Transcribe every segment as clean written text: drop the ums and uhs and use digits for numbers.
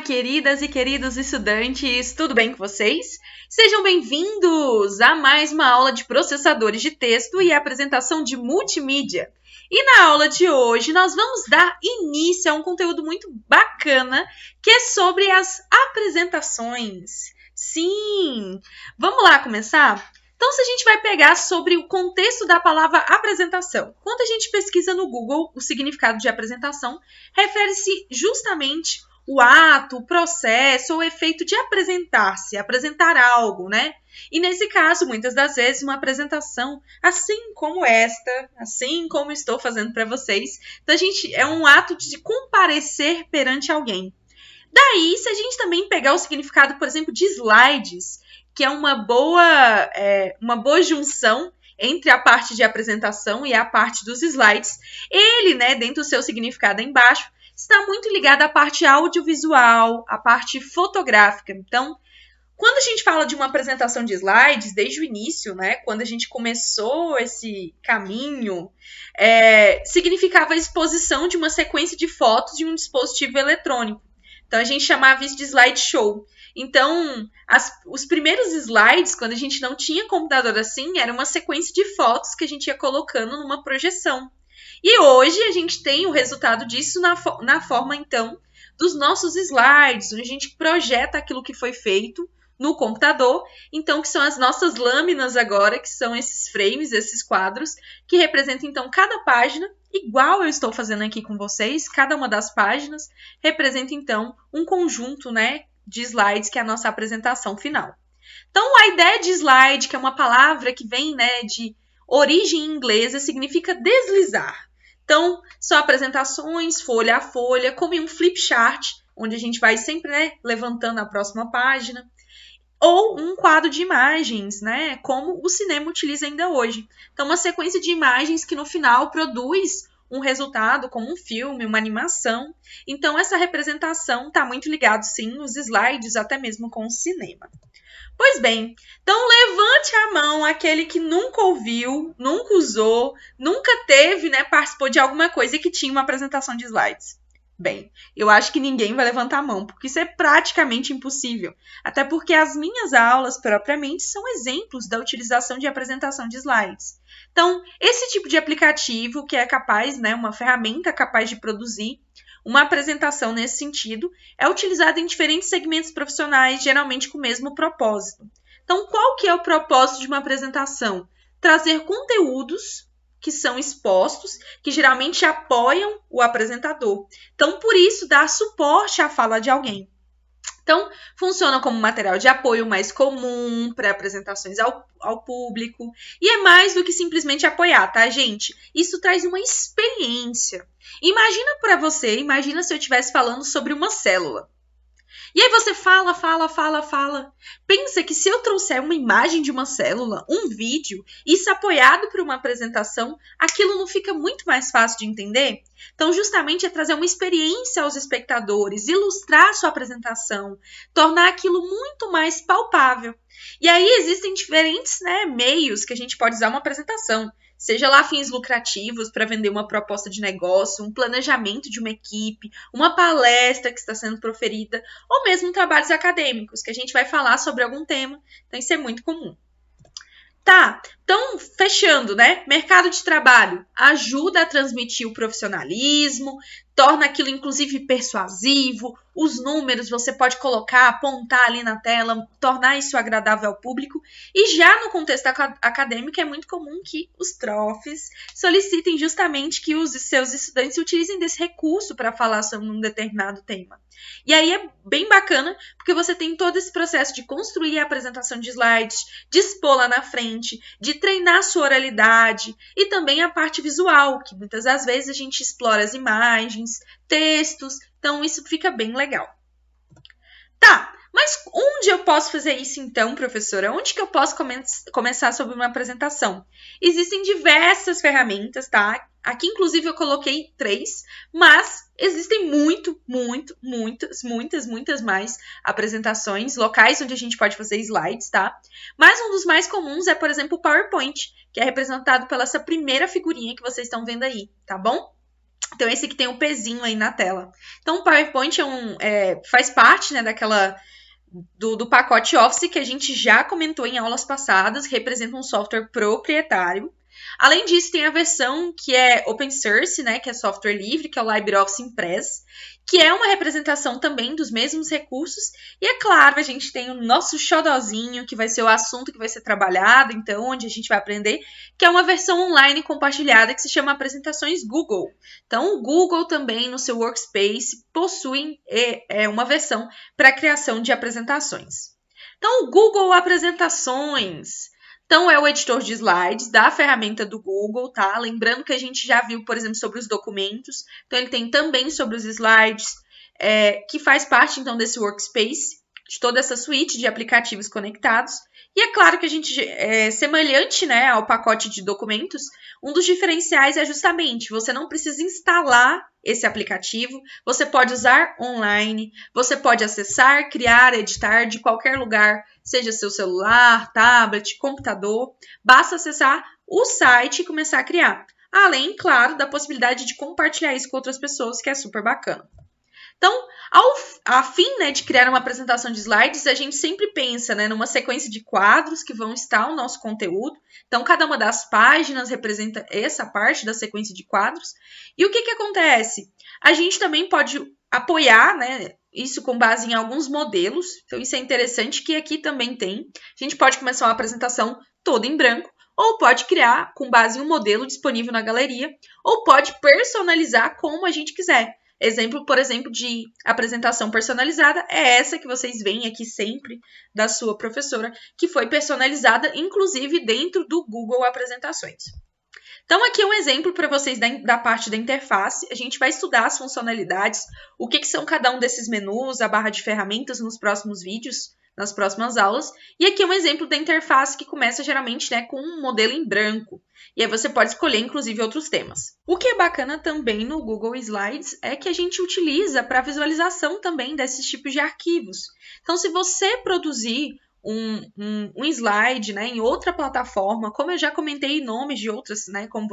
queridas e queridos estudantes, tudo bem com vocês? Sejam bem-vindos a mais uma aula de processadores de texto e apresentação de multimídia. E na aula de hoje nós vamos dar início a um conteúdo muito bacana que é sobre as apresentações. Sim! Vamos lá começar? Então, se a gente vai pegar sobre o contexto da palavra apresentação, quando a gente pesquisa no Google o significado de apresentação, refere-se justamente o ato, o processo ou o efeito de apresentar-se, apresentar algo, né? E nesse caso, muitas das vezes, uma apresentação, assim como esta, assim como estou fazendo para vocês, então, é um ato de comparecer perante alguém. Daí, se a gente também pegar o significado, por exemplo, de slides, que é uma boa junção entre a parte de apresentação e a parte dos slides, ele, né, dentro do seu significado aí embaixo, está muito ligado à parte audiovisual, à parte fotográfica. Então, quando a gente fala de uma apresentação de slides, desde o início, né, quando a gente começou esse caminho, significava a exposição de uma sequência de fotos de um dispositivo eletrônico. Então, a gente chamava isso de slideshow. Então, os primeiros slides, quando a gente não tinha computador assim, era uma sequência de fotos que a gente ia colocando numa projeção. E hoje a gente tem o resultado disso na forma, então, dos nossos slides, onde a gente projeta aquilo que foi feito no computador, então, que são as nossas lâminas agora, que são esses frames, esses quadros, que representam, então, cada página, igual eu estou fazendo aqui com vocês, cada uma das páginas representa, então, um conjunto, né, de slides, que é a nossa apresentação final. Então, a ideia de slide, que é uma palavra que vem, né, de origem inglesa, significa deslizar. Então, são apresentações, folha a folha, como em um flip chart, onde a gente vai sempre, né, levantando a próxima página. Ou um quadro de imagens, né, como o cinema utiliza ainda hoje. Então, uma sequência de imagens que no final produz um resultado, como um filme, uma animação. Então, essa representação está muito ligada, sim, nos slides, até mesmo com o cinema. Pois bem, então levante a mão aquele que nunca ouviu, nunca usou, nunca teve, né, participou de alguma coisa e que tinha uma apresentação de slides. Bem, eu acho que ninguém vai levantar a mão, porque isso é praticamente impossível. Até porque as minhas aulas, propriamente, são exemplos da utilização de apresentação de slides. Então, esse tipo de aplicativo que é capaz, né, uma ferramenta capaz de produzir uma apresentação nesse sentido, é utilizada em diferentes segmentos profissionais, geralmente com o mesmo propósito. Então, qual que é o propósito de uma apresentação? Trazer conteúdos que são expostos, que geralmente apoiam o apresentador. Então, por isso, dá suporte à fala de alguém. Então, funciona como material de apoio mais comum para apresentações ao público. E é mais do que simplesmente apoiar, tá, gente? Isso traz uma experiência. Imagina se eu estivesse falando sobre uma célula. E aí você fala. Pensa que se eu trouxer uma imagem de uma célula, um vídeo, isso apoiado por uma apresentação, aquilo não fica muito mais fácil de entender? Então, justamente é trazer uma experiência aos espectadores, ilustrar a sua apresentação, tornar aquilo muito mais palpável. E aí existem diferentes, né, meios que a gente pode usar uma apresentação. Seja lá fins lucrativos para vender uma proposta de negócio, um planejamento de uma equipe, uma palestra que está sendo proferida, ou mesmo trabalhos acadêmicos, que a gente vai falar sobre algum tema. Então, isso é muito comum. Tá, então, fechando, né? Mercado de trabalho ajuda a transmitir o profissionalismo, torna aquilo, inclusive, persuasivo. Os números você pode colocar, apontar ali na tela, tornar isso agradável ao público. E já no contexto acadêmico, é muito comum que os profs solicitem justamente que os seus estudantes utilizem desse recurso para falar sobre um determinado tema. E aí é bem bacana, porque você tem todo esse processo de construir a apresentação de slides, de expor lá na frente, de treinar a sua oralidade e também a parte visual, que muitas das vezes a gente explora as imagens, textos, então isso fica bem legal. Tá, mas onde eu posso fazer isso então, professora? Onde que eu posso começar sobre uma apresentação? Existem diversas ferramentas, tá? Aqui, inclusive, eu coloquei 3, mas existem muitas mais apresentações, locais onde a gente pode fazer slides, tá? Mas um dos mais comuns é, por exemplo, o PowerPoint, que é representado pela essa primeira figurinha que vocês estão vendo aí, tá bom? Então, esse aqui tem um pezinho aí na tela. Então, o PowerPoint faz parte, né, do pacote Office que a gente já comentou em aulas passadas, representa um software proprietário. Além disso, tem a versão que é open source, né, que é software livre, que é o LibreOffice Impress, que é uma representação também dos mesmos recursos. E é claro, a gente tem o nosso xodozinho, que vai ser o assunto que vai ser trabalhado, então, onde a gente vai aprender, que é uma versão online compartilhada que se chama Apresentações Google. Então, o Google também, no seu Workspace, possui uma versão para a criação de apresentações. Então, o Google Apresentações. Então, é o editor de slides da ferramenta do Google, tá? Lembrando que a gente já viu, por exemplo, sobre os documentos. Então, ele tem também sobre os slides, que faz parte, então, desse workspace, de toda essa suíte de aplicativos conectados. E é claro que a gente, semelhante, né, ao pacote de documentos, um dos diferenciais é justamente você não precisa instalar esse aplicativo, você pode usar online, você pode acessar, criar, editar de qualquer lugar, seja seu celular, tablet, computador, basta acessar o site e começar a criar. Além, claro, da possibilidade de compartilhar isso com outras pessoas, que é super bacana. Então, a fim, né, de criar uma apresentação de slides, a gente sempre pensa, né, numa sequência de quadros que vão estar o nosso conteúdo. Então, cada uma das páginas representa essa parte da sequência de quadros. E o que acontece? A gente também pode apoiar, né, isso com base em alguns modelos. Então, isso é interessante que aqui também tem. A gente pode começar uma apresentação toda em branco, ou pode criar com base em um modelo disponível na galeria, ou pode personalizar como a gente quiser. Exemplo, por exemplo, de apresentação personalizada é essa que vocês veem aqui sempre da sua professora, que foi personalizada, inclusive, dentro do Google Apresentações. Então, aqui é um exemplo para vocês da parte da interface. A gente vai estudar as funcionalidades, o que são cada um desses menus, a barra de ferramentas nos próximos vídeos, nas próximas aulas. E aqui é um exemplo da interface que começa geralmente, né, com um modelo em branco. E aí você pode escolher, inclusive, outros temas. O que é bacana também no Google Slides é que a gente utiliza para visualização também desses tipos de arquivos. Então, se você produzir um slide, né, em outra plataforma, como eu já comentei nomes de outras, né, como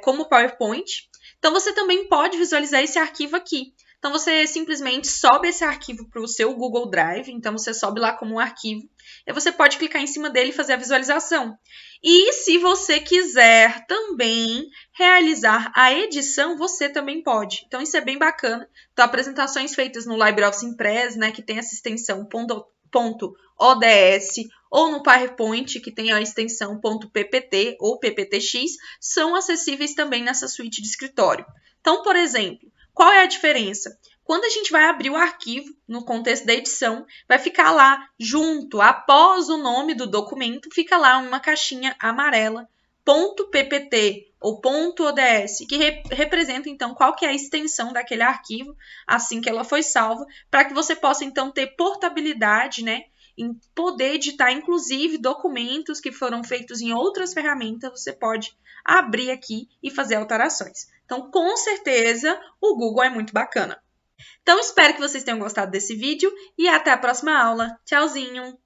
como o PowerPoint, então você também pode visualizar esse arquivo aqui. Então, você simplesmente sobe esse arquivo para o seu Google Drive, então você sobe lá como um arquivo, e você pode clicar em cima dele e fazer a visualização. E se você quiser também realizar a edição, você também pode. Então, isso é bem bacana. Então, apresentações feitas no LibreOffice Impress, né, que tem essa extensão .ods, ou no PowerPoint, que tem a extensão .ppt ou pptx, são acessíveis também nessa suíte de escritório. Então, por exemplo, qual é a diferença? Quando a gente vai abrir o arquivo, no contexto da edição, vai ficar lá, junto, após o nome do documento, fica lá uma caixinha amarela, .ppt ou .ods, que representa, então, qual que é a extensão daquele arquivo, assim que ela foi salva, para que você possa, então, ter portabilidade, né, em poder editar, inclusive, documentos que foram feitos em outras ferramentas, você pode abrir aqui e fazer alterações. Então, com certeza, o Google é muito bacana. Então, espero que vocês tenham gostado desse vídeo e até a próxima aula. Tchauzinho!